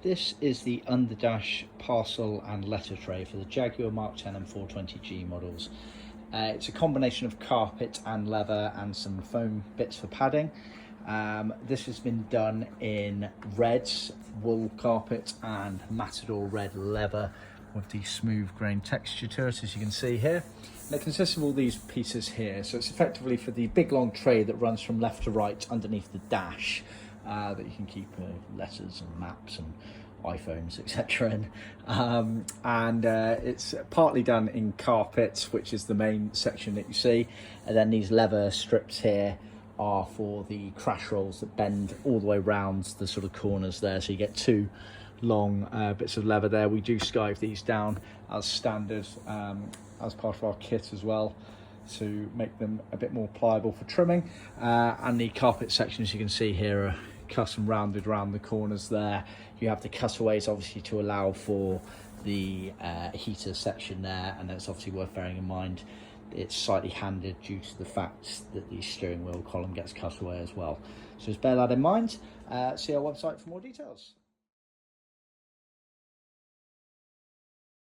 This is the underdash parcel and letter tray for the Jaguar Mark 10 and 420G models. It's a combination of carpet and leather and some foam bits for padding. This has been done in reds, wool carpet and Matador red leather with the smooth grain texture to it, as you can see here. And it consists of all these pieces here. So it's effectively for the big long tray that runs from left to right underneath the dash, that you can keep letters and maps and iPhones, etc. in. It's partly done in carpet, which is the main section that you see, and then these leather strips here are for the crash rolls that bend all the way around the sort of corners there, so you get two long bits of leather there. We do skive these down as standard as part of our kit as well, to make them a bit more pliable for trimming. And the carpet sections you can see here are custom rounded around the corners there. You have the cutaways obviously to allow for the heater section there, and it's obviously worth bearing in mind it's slightly handed due to the fact that the steering wheel column gets cut away as well. So just bear that in mind. See our website for more details.